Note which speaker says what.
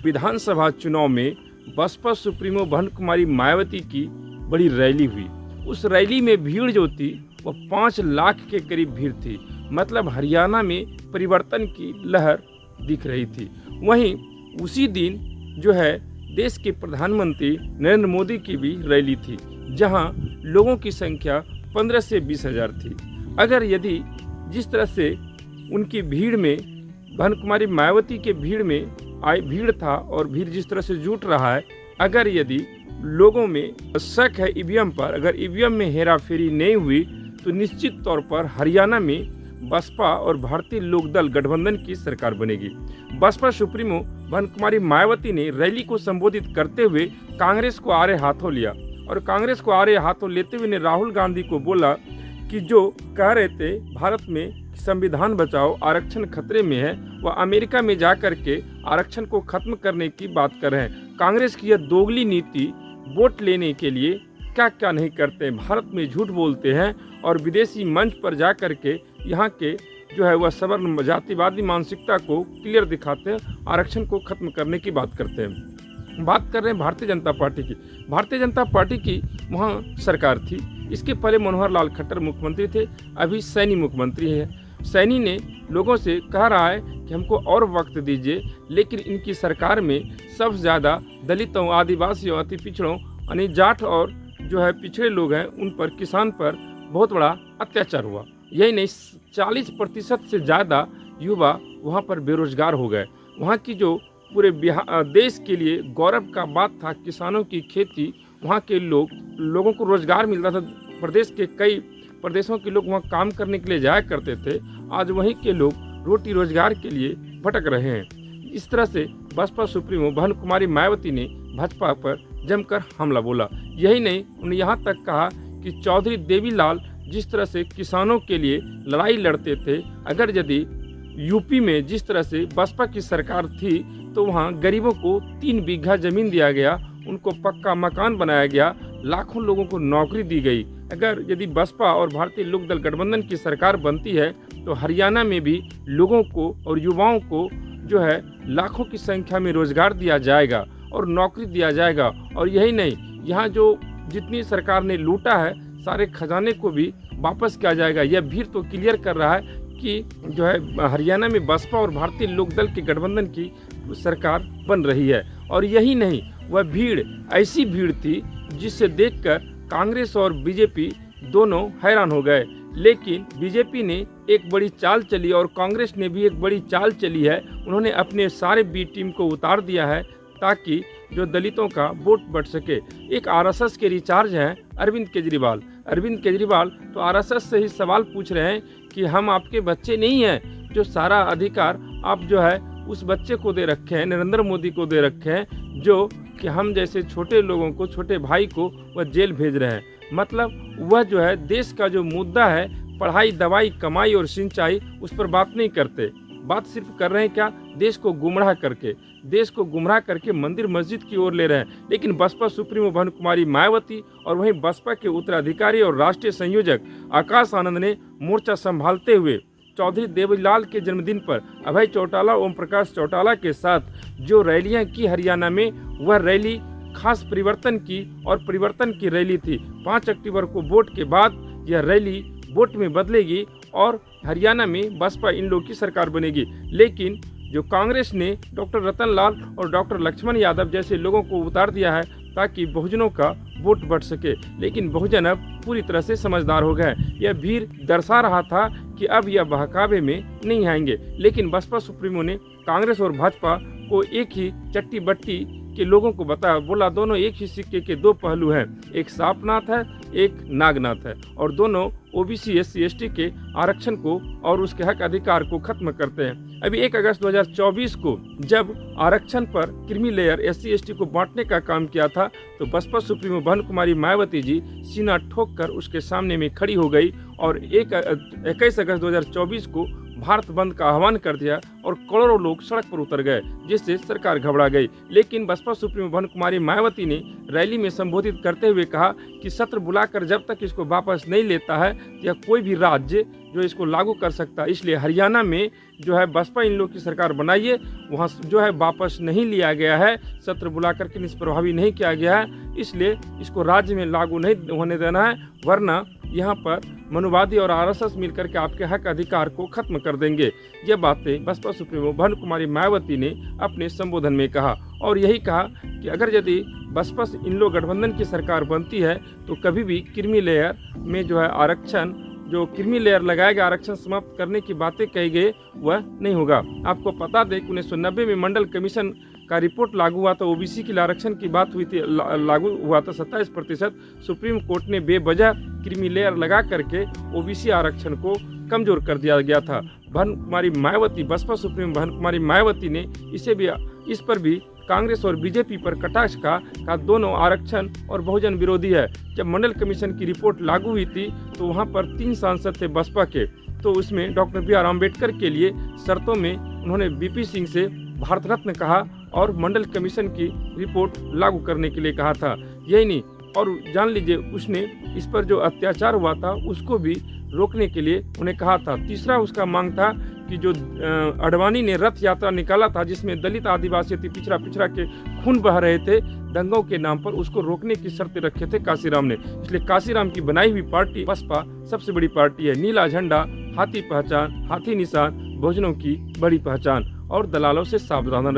Speaker 1: विधानसभा चुनाव में बसपा सुप्रीमो बहन कुमारी मायावती की बड़ी रैली हुई। उस रैली में भीड़ जो थी वो 5 लाख के करीब भीड़ थी। मतलब हरियाणा में परिवर्तन की लहर दिख रही थी। वहीं उसी दिन जो है देश के प्रधानमंत्री नरेंद्र मोदी की भी रैली थी, जहां लोगों की संख्या 15 से 20 हज़ार थी। अगर यदि जिस तरह से उनकी भीड़ में बहन कुमारी मायावती के भीड़ था और भीड़ जिस तरह से जुट रहा है, अगर यदि लोगों में शक है ईवीएम पर, अगर ईवीएम में हेराफेरी नहीं हुई तो निश्चित तौर पर हरियाणा में बसपा और भारतीय लोकदल गठबंधन की सरकार बनेगी। बसपा सुप्रीमो बहन कुमारी मायावती ने रैली को संबोधित करते हुए कांग्रेस को आड़े हाथों लिया और कांग्रेस को आड़े हाथों लेते हुए ने राहुल गांधी को बोला कि जो कह रहे थे भारत में संविधान बचाओ, आरक्षण खतरे में है, वह अमेरिका में जाकर के आरक्षण को खत्म करने की बात कर रहे हैं। कांग्रेस की यह दोगली नीति वोट लेने के लिए क्या क्या नहीं करते हैं, भारत में झूठ बोलते हैं और विदेशी मंच पर जा कर के यहाँ के जो है वह सवर्ण जातिवादी मानसिकता को क्लियर दिखाते हैं, आरक्षण को खत्म करने की बात करते हैं। बात कर रहे हैं भारतीय जनता पार्टी की। भारतीय जनता पार्टी की वहाँ सरकार थी। इसके पहले मनोहर लाल खट्टर मुख्यमंत्री थे, अभी सैनी मुख्यमंत्री है। सैनी ने लोगों से कह रहा है कि हमको और वक्त दीजिए, लेकिन इनकी सरकार में सबसे ज़्यादा दलितों, आदिवासियों, अति पिछड़ों यानी जाट और जो है पिछड़े लोग हैं उन पर, किसान पर बहुत बड़ा अत्याचार हुआ। यही नहीं, 40% से ज़्यादा युवा वहाँ पर बेरोजगार हो गए। वहाँ की जो पूरे देश के लिए गौरव का बात था किसानों की खेती, वहाँ के लोगों को रोजगार मिलता था। प्रदेश के कई प्रदेशों के लोग वहाँ काम करने के लिए जाया करते थे, आज वहीं के लोग रोटी रोजगार के लिए भटक रहे हैं। इस तरह से बसपा सुप्रीमो बहन कुमारी मायावती ने भाजपा पर जमकर हमला बोला। यही नहीं, उन्होंने यहाँ तक कहा कि चौधरी देवीलाल जिस तरह से किसानों के लिए लड़ाई लड़ते थे, अगर यदि यूपी में जिस तरह से बसपा की सरकार थी तो वहाँ गरीबों को 3 बीघा जमीन दिया गया, उनको पक्का मकान बनाया गया, लाखों लोगों को नौकरी दी गई। अगर यदि बसपा और भारतीय लोकदल गठबंधन की सरकार बनती है तो हरियाणा में भी लोगों को और युवाओं को जो है लाखों की संख्या में रोजगार दिया जाएगा और नौकरी दिया जाएगा। और यही नहीं, यहाँ जो जितनी सरकार ने लूटा है सारे खजाने को भी वापस किया जाएगा। यह भीड़ तो क्लियर कर रहा है कि जो है हरियाणा में बसपा और भारतीय लोकदल के गठबंधन की सरकार बन रही है। और यही नहीं, वह भीड़ ऐसी भीड़ थी जिसे देखकर कांग्रेस और बीजेपी दोनों हैरान हो गए। लेकिन बीजेपी ने एक बड़ी चाल चली और कांग्रेस ने भी एक बड़ी चाल चली है। उन्होंने अपने सारे बी टीम को उतार दिया है ताकि जो दलितों का वोट बढ़ सके। एक आरएसएस के रिचार्ज हैं अरविंद केजरीवाल तो आरएसएस से ही सवाल पूछ रहे हैं कि हम आपके बच्चे नहीं हैं, जो सारा अधिकार आप जो है उस बच्चे को दे रखे हैं, नरेंद्र मोदी को दे रखे हैं, जो कि हम जैसे छोटे लोगों को, छोटे भाई को वह जेल भेज रहे हैं। मतलब वह जो है देश का जो मुद्दा है पढ़ाई, दवाई, कमाई और सिंचाई, उस पर बात नहीं करते। बात सिर्फ कर रहे हैं क्या, देश को गुमराह करके मंदिर मस्जिद की ओर ले रहे हैं। लेकिन बसपा सुप्रीमो बहन कुमारी मायावती और वहीं बसपा के उत्तराधिकारी और राष्ट्रीय संयोजक आकाश आनंद ने मोर्चा संभालते हुए चौधरी देवीलाल के जन्मदिन पर अभय चौटाला, ओम प्रकाश चौटाला के साथ जो रैलियां की हरियाणा में, वह रैली खास परिवर्तन की और परिवर्तन की रैली थी। 5 अक्टूबर को वोट के बाद यह रैली वोट में बदलेगी और हरियाणा में बसपा इन लोगों की सरकार बनेगी। लेकिन जो कांग्रेस ने डॉक्टर रतन लाल और डॉक्टर लक्ष्मण यादव जैसे लोगों को उतार दिया है ताकि बहुजनों का वोट बढ़ सके। लेकिन बहुजन अब पूरी तरह से समझदार हो गए। यह भीड़ दर्शा रहा था कि अब यह बहकावे में नहीं आएंगे। लेकिन बसपा सुप्रीमो ने कांग्रेस और भाजपा को एक ही चट्टी बट्टी के लोगों को बताया, बोला दोनों एक ही सिक्के के 2 पहलू हैं, एक सांपनाथ है, एक नागनाथ है, और दोनों ओबीसी SC ST के आरक्षण को और उसके हक अधिकार को खत्म करते हैं। अभी 1 अगस्त 2024 को जब आरक्षण पर क्रीमी लेयर SC ST को बांटने का काम किया था तो बसपा सुप्रीमो बहन कुमारी मायावती जी सीना ठोक कर उसके सामने में खड़ी हो गई और 21 अगस्त 2024 को भारत बंद का आह्वान कर दिया और करोड़ों लोग सड़क पर उतर गए, जिससे सरकार घबरा गई। लेकिन बसपा सुप्रीमो बहन कुमारी मायावती ने रैली में संबोधित करते हुए कहा कि सत्र बुलाकर जब तक इसको वापस नहीं लेता है या कोई भी राज्य जो इसको लागू कर सकता है, इसलिए हरियाणा में जो है बसपा इन लोग की सरकार बनाइए, वहाँ जो है वापस नहीं लिया गया है, सत्र बुला करके निष्प्रभावी नहीं किया गया है, इसलिए इसको राज्य में लागू नहीं होने देना है, वरना यहाँ पर मनुवादी और आरएसएस मिलकर के आपके हक अधिकार को खत्म कर देंगे। ये बातें बसपा सुप्रीमो बहन कुमारी मायावती ने अपने संबोधन में कहा और यही कहा कि अगर यदि बसपा इन लोग गठबंधन की सरकार बनती है तो कभी भी क्रीमी लेयर में जो है आरक्षण, जो क्रीमी लेयर लगाया गया आरक्षण समाप्त करने की बातें कही गई वह नहीं होगा। आपको बता दें कि 1990 में मंडल कमीशन का रिपोर्ट लागू हुआ था, ओबीसी के लिए आरक्षण की बात हुई थी, लागू हुआ था 27%। सुप्रीम कोर्ट ने बेवजह क्रीमी लेयर लगा करके ओबीसी आरक्षण को कमजोर कर दिया गया था। बहन कुमारी मायावती, बसपा सुप्रीमो बहन कुमारी मायावती ने इस पर भी कांग्रेस और बीजेपी पर कटाक्ष का दोनों आरक्षण और बहुजन विरोधी है। जब मंडल कमीशन की रिपोर्ट लागू हुई थी तो वहां पर 3 सांसद थे बसपा के, तो उसमें डॉक्टर BR अम्बेडकर के लिए शर्तों में उन्होंने VP सिंह से भारत रत्न कहा और मंडल कमीशन की रिपोर्ट लागू करने के लिए कहा था। यही नहीं, और जान लीजिए उसने इस पर जो अत्याचार हुआ था उसको भी रोकने के लिए उन्हें कहा था। तीसरा उसका मांग था कि जो अडवाणी ने रथ यात्रा निकाला था जिसमें दलित, आदिवासी, पिछड़ा के खून बह रहे थे दंगों के नाम पर, उसको रोकने की शर्त रखे थे काशीराम ने। इसलिए काशीराम की बनाई हुई पार्टी बसपा सबसे बड़ी पार्टी है। नीला झंडा, हाथी पहचान, हाथी निशान, बहुजनों की बड़ी पहचान और दलालों से सावधान रहे।